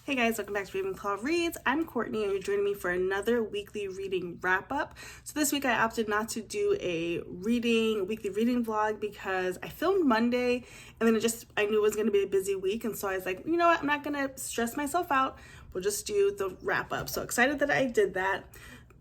Hey guys, welcome back to Bibliophile Reads. I'm Courtney and you're joining me for another weekly reading wrap up. So this week I opted not to do a weekly reading vlog because I filmed Monday and then I knew it was going to be a busy week, and so I was like, you know what, I'm not going to stress myself out. We'll just do the wrap up. So excited that I did that.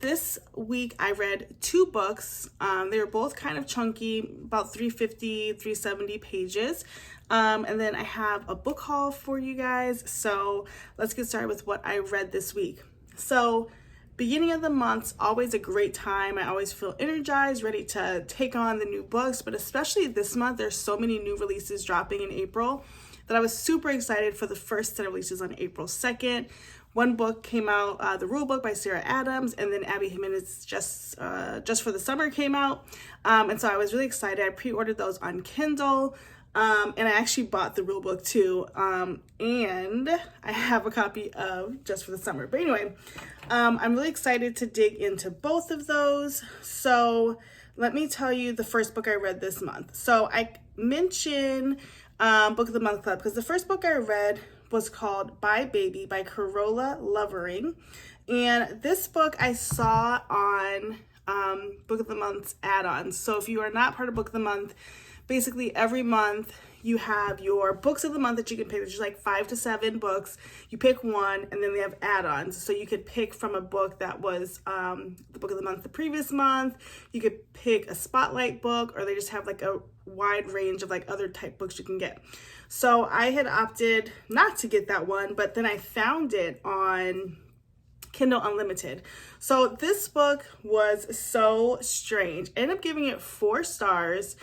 This week I read two books. They were both kind of chunky, about 350, 370 pages. And then I have a book haul for you guys. So let's get started with what I read this week. So beginning of the month's always a great time. I always feel energized, ready to take on the new books, but especially this month, there's so many new releases dropping in April that I was super excited for the first set of releases on April 2nd. One book came out, The Rule Book by Sarah Adams, and then Abby Jimenez Just for the Summer came out. And so I was really excited. I pre-ordered those on Kindle, and I actually bought The Rule Book too. And I have a copy of Just for the Summer. But anyway, I'm really excited to dig into both of those. So let me tell you the first book I read this month. So I mentioned Book of the Month Club because the first book I read was called Bye Baby by Carola Lovering. And this book I saw on Book of the Month's add-ons. So if you are not part of Book of the Month, basically every month you have your books of the month that you can pick. There's like 5 to 7 books. You pick one, and then they have add-ons. So you could pick from a book that was the book of the month the previous month. You could pick a spotlight book, or they just have like a wide range of like other type books you can get. So I had opted not to get that one, but then I found it on Kindle Unlimited. So this book was so strange. I ended up giving it 4 stars,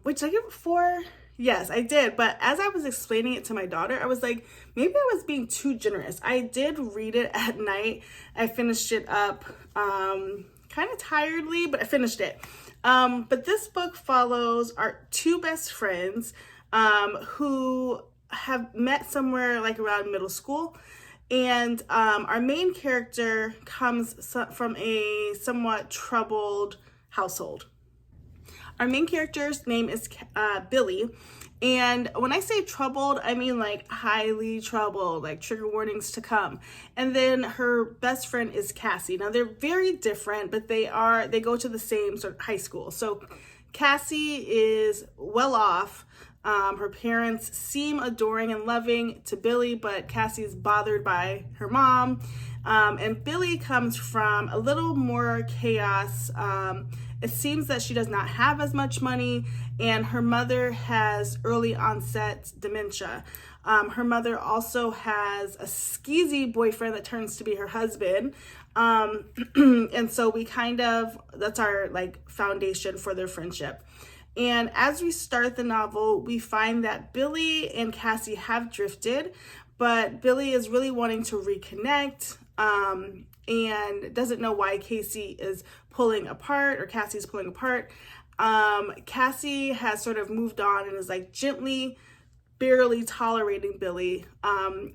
which I give it 4. Yes, I did. But as I was explaining it to my daughter, I was like, maybe I was being too generous. I did read it at night. I finished it up kind of tiredly, but I finished it. But this book follows our 2 best friends who have met somewhere like around middle school. And our main character comes from a somewhat troubled household. Our main character's name is Billy. And when I say troubled, I mean like highly troubled, like trigger warnings to come. And then her best friend is Cassie. Now they're very different, but they go to the same sort of high school. So Cassie is well off. Her parents seem adoring and loving to Billy, but Cassie is bothered by her mom. And Billy comes from a little more chaos. It seems that she does not have as much money, and her mother has early onset dementia. Her mother also has a skeezy boyfriend that turns to be her husband. And so that's our like foundation for their friendship. And as we start the novel, we find that Billy and Cassie have drifted, but Billy is really wanting to reconnect, and doesn't know why Cassie's pulling apart. Cassie has sort of moved on and is like gently, barely tolerating Billy.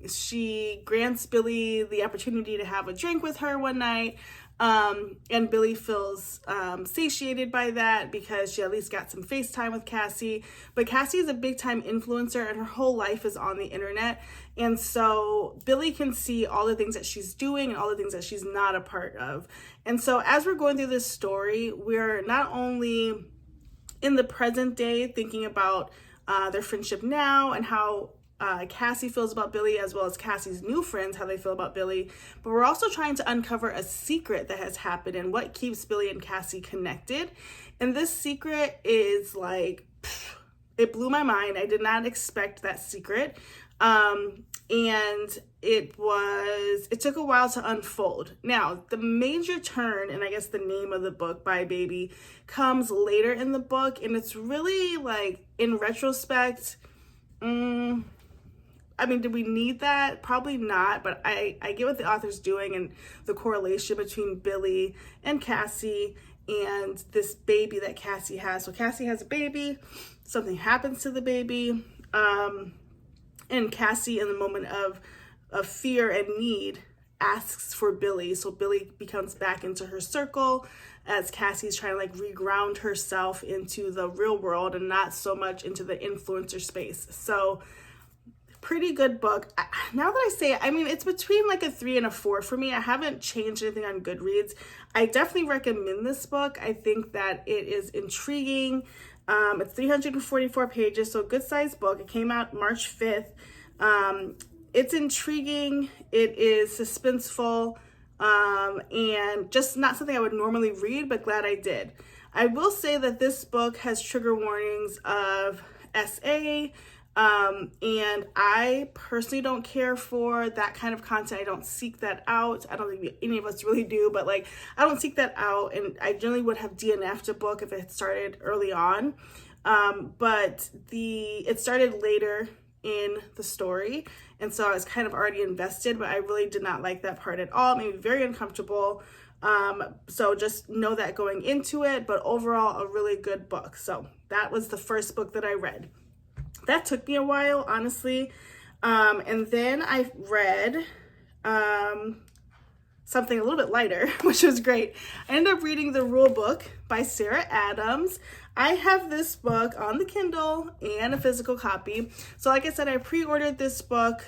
She grants Billy the opportunity to have a drink with her one night. And Billy feels satiated by that because she at least got some FaceTime with Cassie. But Cassie is a big time influencer and her whole life is on the internet. And so Billy can see all the things that she's doing and all the things that she's not a part of. And so as we're going through this story, we're not only in the present day thinking about their friendship now and how Cassie feels about Billy, as well as Cassie's new friends, how they feel about Billy. But we're also trying to uncover a secret that has happened and what keeps Billy and Cassie connected. And this secret is like, it blew my mind. I did not expect that secret. And it took a while to unfold. Now, the major turn, and I guess the name of the book, Bye Baby, comes later in the book. And it's really like, in retrospect, I mean, did we need that? Probably not, but I get what the author's doing and the correlation between Billy and Cassie and this baby that Cassie has. So Cassie has a baby, something happens to the baby, and Cassie, in the moment of fear and need, asks for Billy. So Billy becomes back into her circle as Cassie's trying to like reground herself into the real world and not so much into the influencer space. So pretty good book. Now that I say it, I mean, it's between like a 3 and a 4 for me. I haven't changed anything on Goodreads. I definitely recommend this book. I think that it is intriguing. It's 344 pages, so a good sized book. It came out March 5th. It's intriguing. It is suspenseful, and just not something I would normally read, but glad I did. I will say that this book has trigger warnings of SA, and I personally don't care for that kind of content. I don't seek that out. I don't think any of us really do, but like, I don't seek that out, and I generally would have DNF'd a book if it had started early on. But it started later in the story, and so I was kind of already invested, but I really did not like that part at all. It made me very uncomfortable. So just know that going into it, but overall a really good book. So that was the first book that I read. That took me a while, honestly. And then I read something a little bit lighter, which was great. I ended up reading The Rule Book by Sarah Adams. I have this book on the Kindle and a physical copy. So like I said, I pre-ordered this book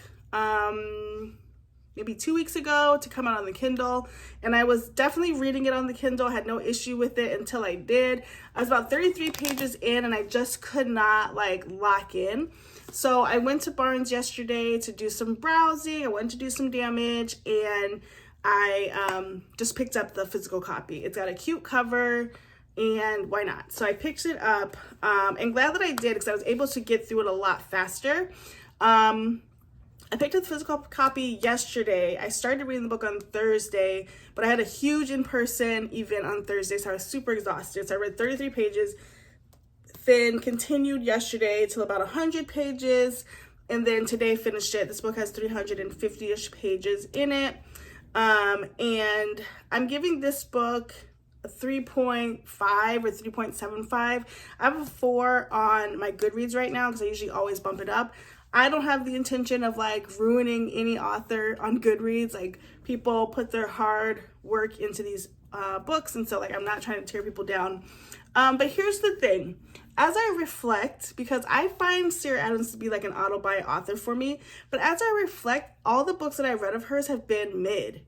maybe 2 weeks ago to come out on the Kindle, and I was definitely reading it on the Kindle. I had no issue with it until I did. I was about 33 pages in, and I just could not like lock in. So I went to Barnes yesterday to do some browsing. I went to do some damage, and I just picked up the physical copy. It's got a cute cover, and why not? So I picked it up, and glad that I did, because I was able to get through it a lot faster. I picked up the physical copy yesterday. I started reading the book on Thursday, but I had a huge in-person event on Thursday, so I was super exhausted. So I read 33 pages, then continued yesterday till about 100 pages, and then today finished it. This book has 350-ish pages in it, and I'm giving this book a 3.5 or 3.75. I have a 4 on my Goodreads right now because I usually always bump it up. I don't have the intention of like ruining any author on Goodreads. Like, people put their hard work into these books, and so like I'm not trying to tear people down. But here's the thing. As I reflect, because I find Sarah Adams to be like an auto-buy author for me, but as I reflect, all the books that I read of hers have been mid.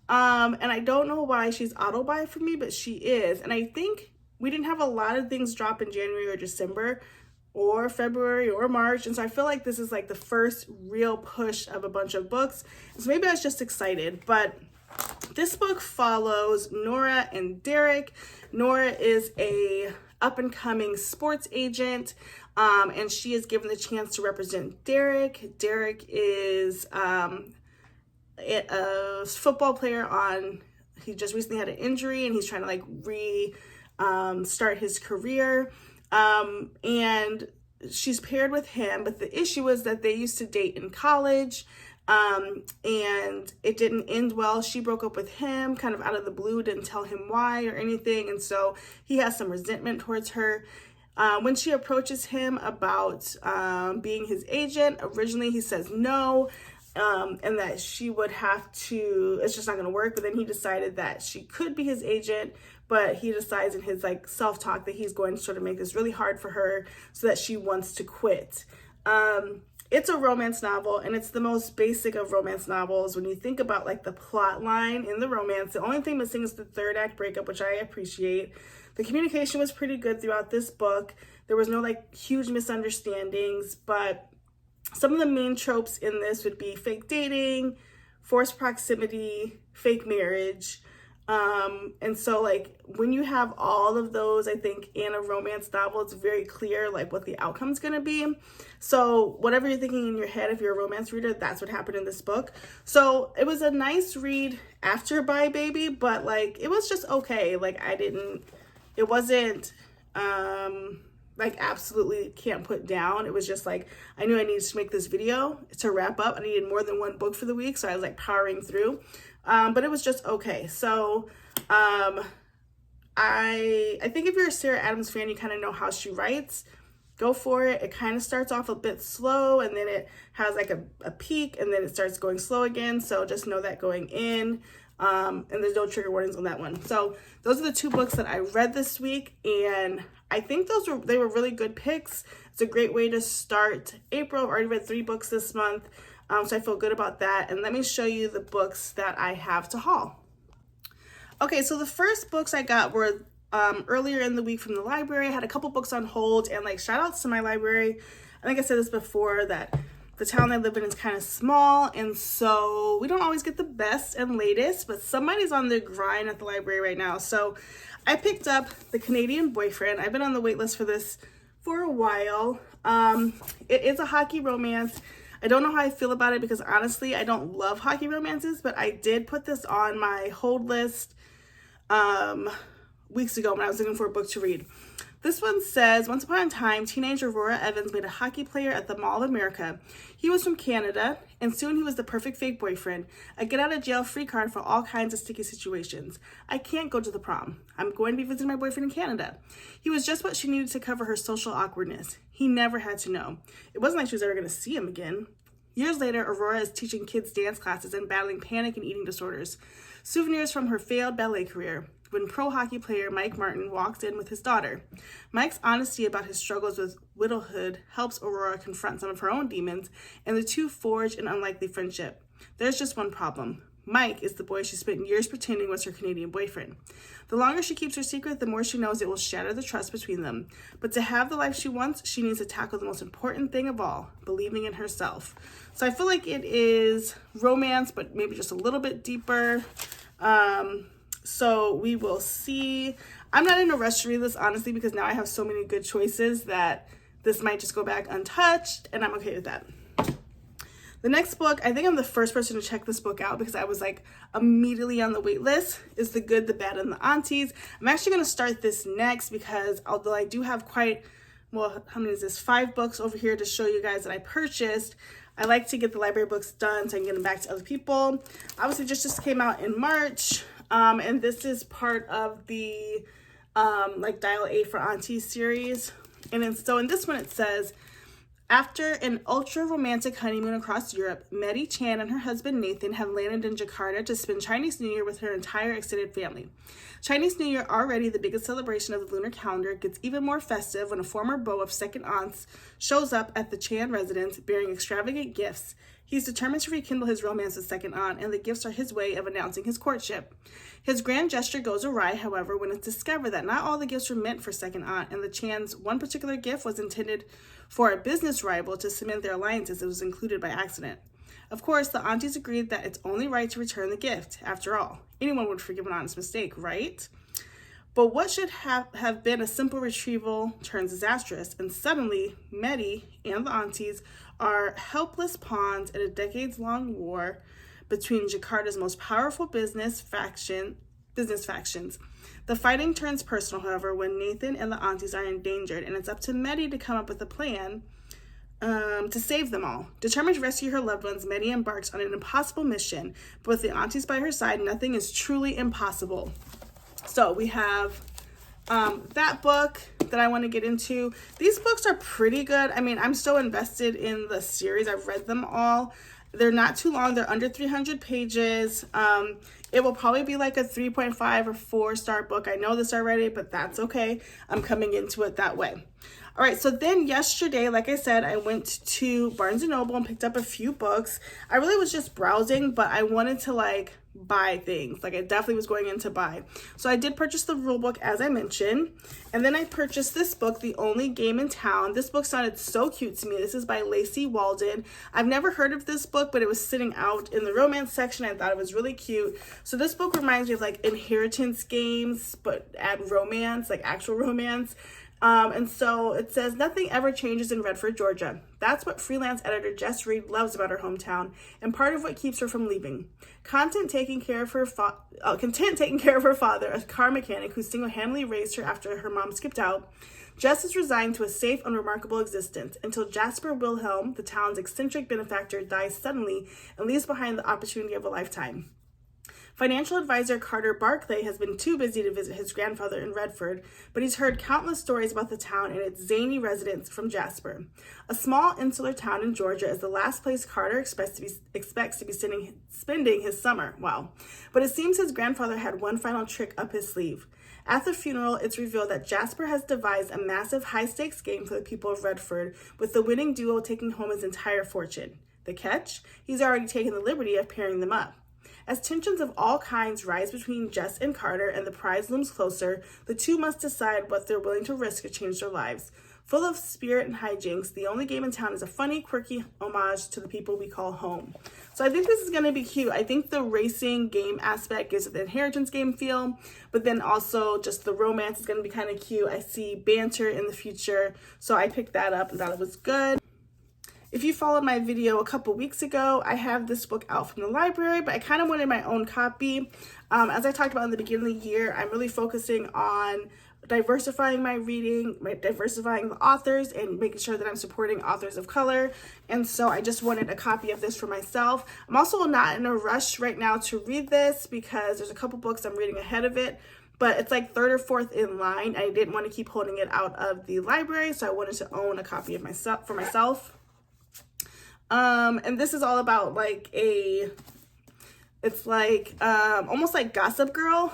And I don't know why she's auto-buy for me, but she is. And I think we didn't have a lot of things drop in January or December, or February or March, and so I feel like this is like the first real push of a bunch of books. So maybe I was just excited, but this book follows Nora and Derek. Nora is a up-and-coming sports agent, and she is given the chance to represent Derek. Derek is a football player he just recently had an injury, and he's trying to like start his career. And she's paired with him, but the issue is that they used to date in college, and it didn't end well. She broke up with him kind of out of the blue, didn't tell him why or anything, and so he has some resentment towards her. When she approaches him about being his agent, originally he says no, and that she would have to, it's just not going to work, but then he decided that she could be his agent, but he decides in his like self-talk that he's going to sort of make this really hard for her so that she wants to quit. It's a romance novel, and it's the most basic of romance novels. When you think about like the plot line in the romance, the only thing missing is the third act breakup, which I appreciate. The communication was pretty good throughout this book. There was no like huge misunderstandings, but some of the main tropes in this would be fake dating, forced proximity, fake marriage. And so like when you have all of those, I think in a romance novel, it's very clear like what the outcome's going to be. So whatever you're thinking in your head, if you're a romance reader, that's what happened in this book. So it was a nice read after Bye Baby, but like it was just okay. Like it wasn't like absolutely can't put down. It was just like, I knew I needed to make this video to wrap up. I needed more than one book for the week, so I was like powering through. But it was just okay. So I think if you're a Sarah Adams fan, you kind of know how she writes. Go for it. It kind of starts off a bit slow, and then it has like a peak, and then it starts going slow again. So just know that going in. And there's no trigger warnings on that one. So those are the 2 books that I read this week, and I think they were really good picks. It's a great way to start April. I've already read 3 books this month, so I feel good about that. And let me show you the books that I have to haul. Okay, so the first books I got were earlier in the week from the library. I had a couple books on hold, and like shout outs to my library. I think I said this before, that the town I live in is kind of small, and so we don't always get the best and latest, but somebody's on the grind at the library right now. So I picked up The Canadian Boyfriend. I've been on the wait list for this for a while. It is a hockey romance. I don't know how I feel about it because honestly, I don't love hockey romances, but I did put this on my hold list weeks ago when I was looking for a book to read. This one says, once upon a time, teenage Aurora Evans made a hockey player at the Mall of America. He was from Canada, and soon he was the perfect fake boyfriend, a get-out-of-jail-free card for all kinds of sticky situations. I can't go to the prom. I'm going to be visiting my boyfriend in Canada. He was just what she needed to cover her social awkwardness. He never had to know. It wasn't like she was ever going to see him again. Years later, Aurora is teaching kids dance classes and battling panic and eating disorders. Souvenirs from her failed ballet career, when pro hockey player Mike Martin walks in with his daughter. Mike's honesty about his struggles with widowhood helps Aurora confront some of her own demons, and the two forge an unlikely friendship. There's just one problem. Mike is the boy she spent years pretending was her Canadian boyfriend. The longer she keeps her secret, the more she knows it will shatter the trust between them. But to have the life she wants, she needs to tackle the most important thing of all, believing in herself. So I feel like it is romance, but maybe just a little bit deeper. So we will see. I'm not in a rush to read this, honestly, because now I have so many good choices that this might just go back untouched, and I'm okay with that. The next book, I think I'm the first person to check this book out because I was like immediately on the wait list, is The Good, the Bad, and the Aunties. I'm actually going to start this next because although I do have quite, well, how many is this? 5 books over here to show you guys that I purchased. I like to get the library books done so I can get them back to other people. Obviously, just came out in March. And this is part of the like Dial A for Aunties series. And then, so in this one it says, after an ultra-romantic honeymoon across Europe, Medi Chan and her husband Nathan have landed in Jakarta to spend Chinese New Year with her entire extended family. Chinese New Year, already the biggest celebration of the lunar calendar, gets even more festive when a former beau of second aunts shows up at the Chan residence bearing extravagant gifts. He's determined to rekindle his romance with second aunt, and the gifts are his way of announcing his courtship. His grand gesture goes awry, however, when it's discovered that not all the gifts were meant for second aunt, and the Chan's one particular gift was intended for a business rival to cement their alliances. It was included by accident. Of course, the aunties agreed that it's only right to return the gift. After all, anyone would forgive an honest mistake, right? But what should have been a simple retrieval turns disastrous, and suddenly Medi and the aunties are helpless pawns in a decades-long war between Jakarta's most powerful business factions. The fighting turns personal, however, when Nathan and the aunties are endangered, and it's up to Medi to come up with a plan to save them all. Determined to rescue her loved ones, Medi embarks on an impossible mission, but with the aunties by her side, nothing is truly impossible. So we have that book that I want to get into. These books are pretty good. I mean, I'm still invested in the series. I've read them all. They're not too long. They're under 300 pages. It will probably be like a 3.5 or 4-star book. I know this already, but that's okay. I'm coming into it that way. All right, so then yesterday, like I said, I went to Barnes & Noble and picked up a few books. I really was just browsing, but I wanted to like buy things. Like I definitely was going in to buy. So I did purchase the rule book, as I mentioned. And then I purchased this book, The Only Game in Town. This book sounded so cute to me. This is by Lacey Walden. I've never heard of this book, but it was sitting out in the romance section. I thought it was really cute. So this book reminds me of like inheritance games, but add romance, like actual romance. And so it says, nothing ever changes in Redford, Georgia. That's what freelance editor Jess Reed loves about her hometown, and part of what keeps her from leaving. Content taking care of her father, a car mechanic who single-handedly raised her after her mom skipped out, Jess is resigned to a safe, unremarkable existence until Jasper Wilhelm, the town's eccentric benefactor, dies suddenly and leaves behind the opportunity of a lifetime. Financial advisor Carter Barclay has been too busy to visit his grandfather in Redford, but he's heard countless stories about the town and its zany residents from Jasper. A small insular town in Georgia is the last place Carter expects to be spending his summer. Wow. But it seems his grandfather had one final trick up his sleeve. At the funeral, it's revealed that Jasper has devised a massive high-stakes game for the people of Redford, with the winning duo taking home his entire fortune. The catch? He's already taken the liberty of pairing them up. As tensions of all kinds rise between Jess and Carter and the prize looms closer, the two must decide what they're willing to risk to change their lives. Full of spirit and hijinks, The Only Game in Town is a funny, quirky homage to the people we call home. So I think this is going to be cute. I think the racing game aspect gives it the inheritance game feel, but then also just the romance is going to be kind of cute. I see banter in the future, so I picked that up and thought it was good. If you followed my video a couple weeks ago, I have this book out from the library, but I kind of wanted my own copy. As I talked about in the beginning of the year, I'm really focusing on diversifying my reading, diversifying the authors, and making sure that I'm supporting authors of color. And so I just wanted a copy of this for myself. I'm also not in a rush right now to read this because there's a couple books I'm reading ahead of it, but it's like third or fourth in line. I didn't want to keep holding it out of the library, so I wanted to own a copy of myself for myself. And this is all about like it's like almost like Gossip Girl,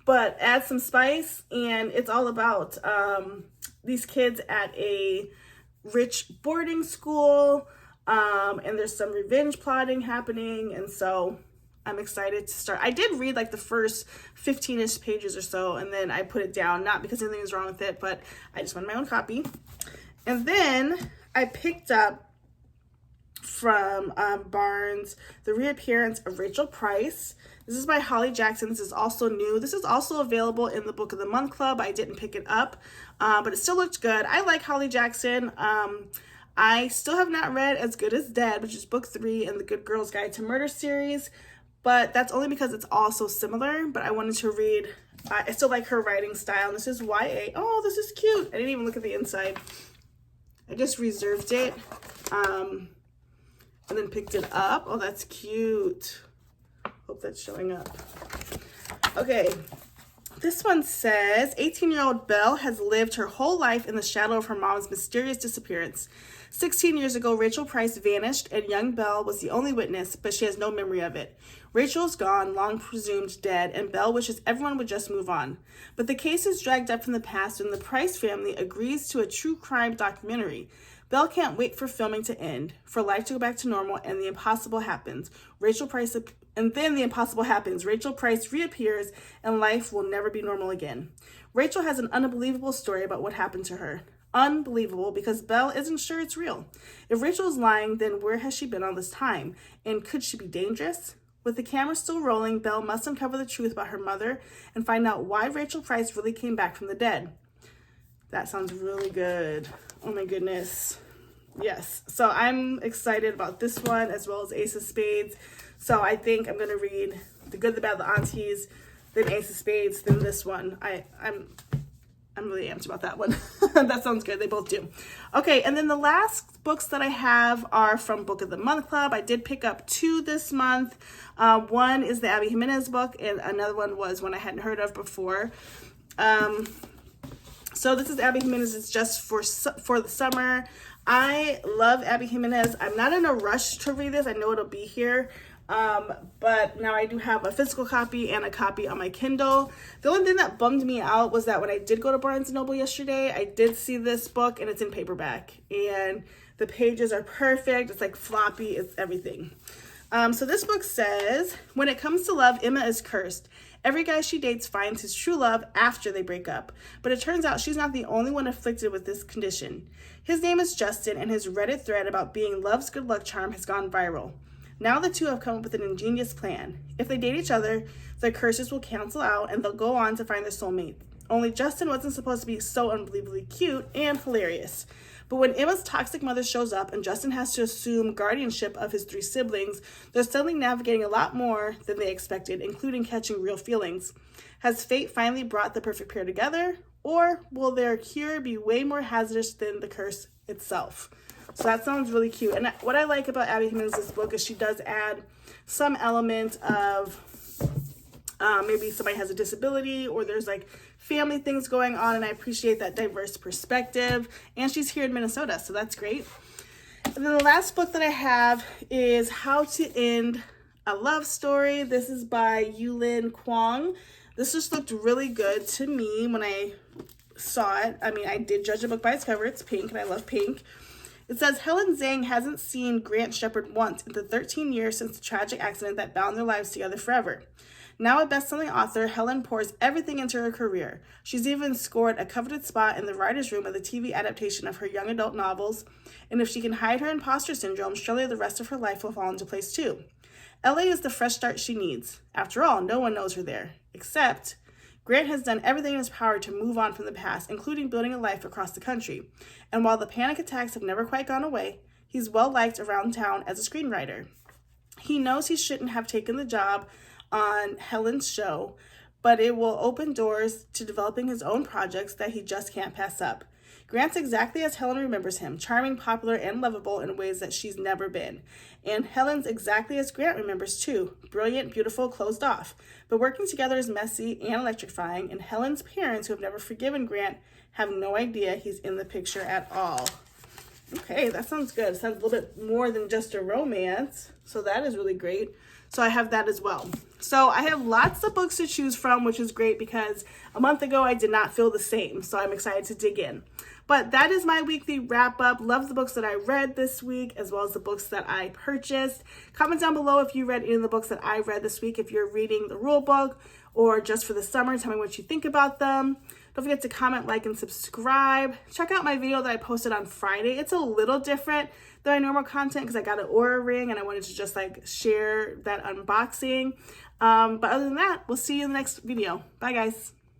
but add some spice, and it's all about these kids at a rich boarding school, and there's some revenge plotting happening, and so I'm excited to start. I did read like the first 15-ish pages or so, and then I put it down, not because anything was wrong with it, but I just wanted my own copy. And then I picked up from Barnes, The Reappearance of Rachel Price. This is by Holly Jackson. This is also new. This is also available in the Book of the Month Club. I didn't pick it up, but it still looked good. I like Holly Jackson. I still have not read As Good as Dead, which is book 3 in the Good Girl's Guide to Murder series, but that's only because it's all so similar. But I wanted to read, I still like her writing style. And this is YA. Oh, this is cute. I didn't even look at the inside. I just reserved it. And then picked it up. Oh, that's cute. Hope that's showing up. Okay, this one says, 18-year-old Belle has lived her whole life in the shadow of her mom's mysterious disappearance. 16 years ago, Rachel Price vanished, and young Belle was the only witness, but she has no memory of it. Rachel is gone, long presumed dead, and Belle wishes everyone would just move on. But the case is dragged up from the past when the Price family agrees to a true crime documentary. Belle can't wait for filming to end, for life to go back to normal, and the impossible happens. Rachel Price reappears, and life will never be normal again. Rachel has an unbelievable story about what happened to her. Unbelievable because Belle isn't sure it's real. If Rachel is lying, then where has she been all this time? And could she be dangerous? With the camera still rolling, Belle must uncover the truth about her mother and find out why Rachel Price really came back from the dead. That sounds really good. Oh my goodness. Yes. So I'm excited about this one as well as Ace of Spades. So I think I'm going to read The Good, the Bad, the Aunties, then Ace of Spades, then this one. I'm really amped about that one. That sounds good. They both do. Okay, and then the last books that I have are from Book of the Month Club. I did pick up 2 this month. One is the Abby Jimenez book, and another one was one I hadn't heard of before. So this is Abby Jimenez. It's just for the summer. I love Abby Jimenez. I'm not in a rush to read this. I know it'll be here. But now I do have a physical copy and a copy on my Kindle. The only thing that bummed me out was that when I did go to Barnes & Noble yesterday, I did see this book and it's in paperback. And the pages are perfect. It's like floppy. It's everything. So this book says, when it comes to love, Emma is cursed. Every guy she dates finds his true love after they break up. But it turns out she's not the only one afflicted with this condition. His name is Justin, and his Reddit thread about being love's good luck charm has gone viral. Now the two have come up with an ingenious plan. If they date each other, their curses will cancel out and they'll go on to find their soulmate. Only Justin wasn't supposed to be so unbelievably cute and hilarious. But when Emma's toxic mother shows up and Justin has to assume guardianship of his 3 siblings, they're suddenly navigating a lot more than they expected, including catching real feelings. Has fate finally brought the perfect pair together? Or will their cure be way more hazardous than the curse itself? So that sounds really cute. And what I like about Abby Jimenez's book is she does add some element of maybe somebody has a disability or there's like family things going on, and I appreciate that diverse perspective. And she's here in Minnesota, so that's great. And then the last book that I have is How to End a Love Story. This is by Yulin Kwong. This just looked really good to me when I saw it. I mean, I did judge a book by its cover. It's pink, and I love pink. It says, Helen Zhang hasn't seen Grant Shepard once in the 13 years since the tragic accident that bound their lives together forever. Now a best-selling author, Helen pours everything into her career. She's even scored a coveted spot in the writer's room of the TV adaptation of her young adult novels, and if she can hide her imposter syndrome, surely the rest of her life will fall into place too. LA is the fresh start she needs. After all, no one knows her there, except Grant has done everything in his power to move on from the past, including building a life across the country. And while the panic attacks have never quite gone away, he's well liked around town as a screenwriter. He knows he shouldn't have taken the job on Helen's show, but it will open doors to developing his own projects that he just can't pass up. Grant's exactly as Helen remembers him, charming, popular, and lovable in ways that she's never been. And Helen's exactly as Grant remembers too, brilliant, beautiful, closed off. But working together is messy and electrifying, and Helen's parents, who have never forgiven Grant, have no idea he's in the picture at all. Okay, that sounds good. It sounds a little bit more than just a romance, so that is really great. So I have that as well. So I have lots of books to choose from, which is great because a month ago I did not feel the same. So I'm excited to dig in. But that is my weekly wrap up. Love the books that I read this week, as well as the books that I purchased. Comment down below if you read any of the books that I read this week, if you're reading the rule book or just for the summer. Tell me what you think about them. Don't forget to comment, like, and subscribe. Check out my video that I posted on Friday. It's a little different than my normal content because I got an Aura ring and I wanted to just like share that unboxing. But other than that, we'll see you in the next video. Bye, guys.